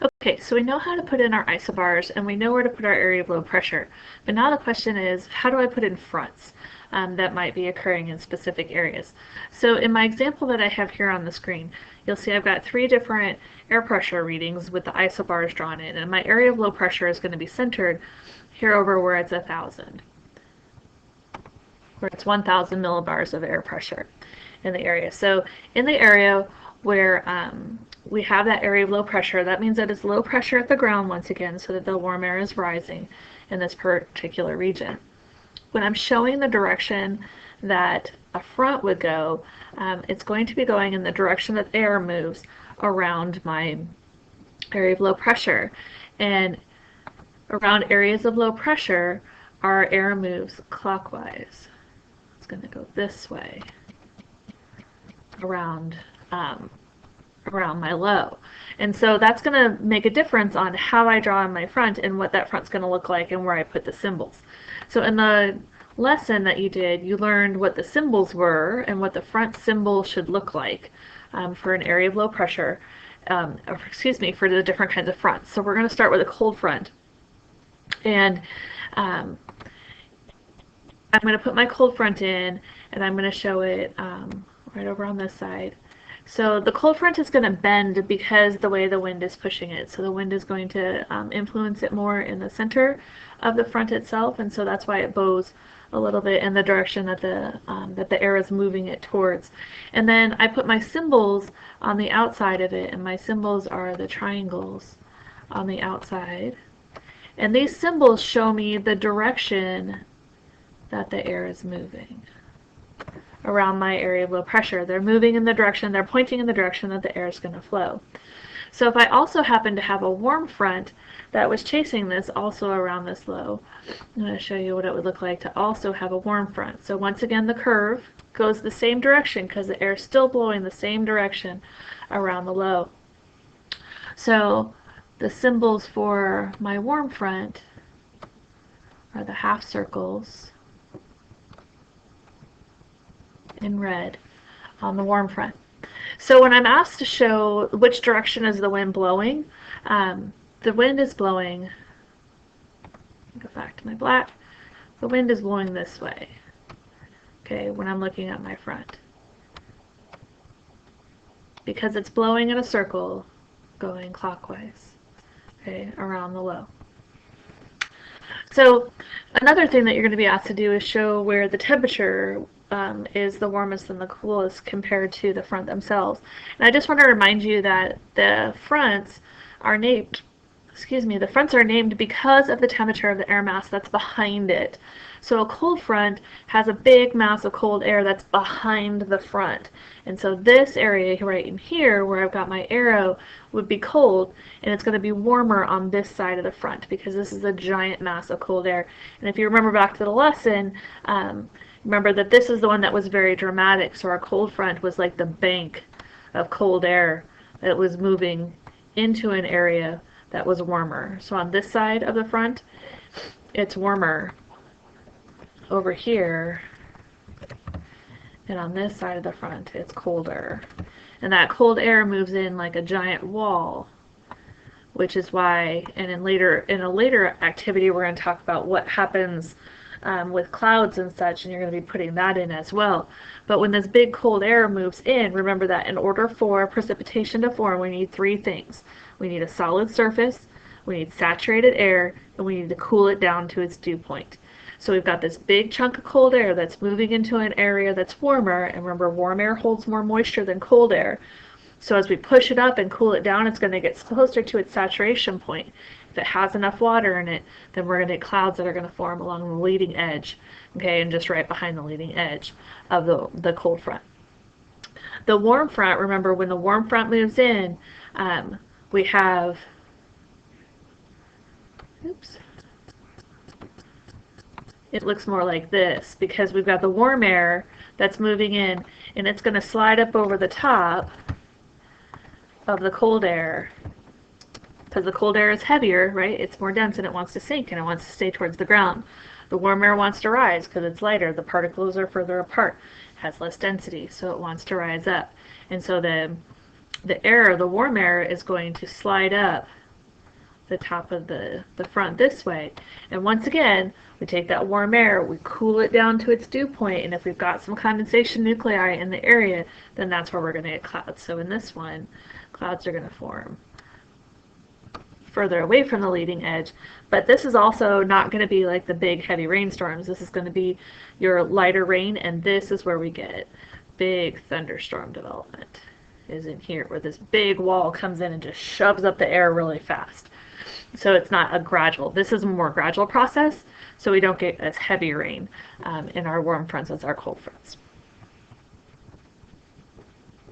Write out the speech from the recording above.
Okay, so we know how to put in our isobars and we know where to put our area of low pressure. But now the question is, how do I put in fronts that might be occurring in specific areas? So in my example that I have here on the screen, you'll see I've got 3 different air pressure readings with the isobars drawn in, and my area of low pressure is going to be centered here over where it's 1,000, where it's 1,000 millibars of air pressure in the area. So in the area where we have that area of low pressure, that means that it's low pressure at the ground once again, so that the warm air is rising in this particular region. When I'm showing the direction that a front would go, it's going to be going in the direction that air moves around my area of low pressure. And around areas of low pressure, our air moves clockwise. It's going to go this way around around my low. And so that's going to make a difference on how I draw on my front and what that front's going to look like and where I put the symbols. So in the lesson that you did, you learned what the symbols were and what the front symbol should look like for an area of low pressure, or excuse me, for the different kinds of fronts. So we're going to start with a cold front. And I'm going to put my cold front in, and I'm going to show it right over on this side. So the cold front is going to bend because the way the wind is pushing it. So the wind is going to influence it more in the center of the front itself, and so that's why it bows a little bit in the direction that the air is moving it towards. And then I put my symbols on the outside of it, and my symbols are the triangles on the outside. And these symbols show me the direction that the air is moving around my area of low pressure. They're moving in the direction, they're pointing in the direction that the air is going to flow. So if I also happen to have a warm front that was chasing this also around this low, I'm going to show you what it would look like to also have a warm front. So once again, the curve goes the same direction because the air is still blowing the same direction around the low. So the symbols for my warm front are the half circles in red on the warm front. So when I'm asked to show which direction is the wind blowing, the wind is blowing, go back to my black, the wind is blowing this way, okay, when I'm looking at my front. Because it's blowing in a circle going clockwise, okay, around the low. So another thing that you're going to be asked to do is show where the temperature is the warmest and the coolest compared to the front themselves. And I just want to remind you that the fronts are named, the fronts are named because of the temperature of the air mass that's behind it. So a cold front has a big mass of cold air that's behind the front. And so this area right in here where I've got my arrow would be cold, and it's going to be warmer on this side of the front because this is a giant mass of cold air. And if you remember back to the lesson, remember that this is the one that was very dramatic. So our cold front was like the bank of cold air that was moving into an area that was warmer. So on this side of the front, it's warmer. Over here, and on this side of the front, it's colder. And that cold air moves in like a giant wall, which is why, and in a later activity, we're going to talk about what happens with clouds and such, and you're going to be putting that in as well. But when this big cold air moves in, remember that in order for precipitation to form, we need 3 things. We need a solid surface, we need saturated air, and we need to cool it down to its dew point. So we've got this big chunk of cold air that's moving into an area that's warmer, and remember, warm air holds more moisture than cold air. So as we push it up and cool it down, it's going to get closer to its saturation point. If it has enough water in it, then we're going to get clouds that are going to form along the leading edge, okay, and just right behind the leading edge of the cold front. The warm front, remember, when the warm front moves in, we have, oops, it looks more like this because we've got the warm air that's moving in, and it's going to slide up over the top of the cold air because the cold air is heavier, right? It's more dense and it wants to sink and it wants to stay towards the ground. The warm air wants to rise because it's lighter. The particles are further apart, has less density, so it wants to rise up. And so the warm air is going to slide up the top of the front this way. And once again, we take that warm air, we cool it down to its dew point, and if we've got some condensation nuclei in the area, then that's where we're going to get clouds. So in this one, clouds are going to form further away from the leading edge, but this is also not going to be like the big heavy rainstorms. This is going to be your lighter rain, and this is where we get big thunderstorm development, is in here, where this big wall comes in and just shoves up the air really fast. So it's not a gradual, this is a more gradual process, so we don't get as heavy rain in our warm fronts as our cold fronts.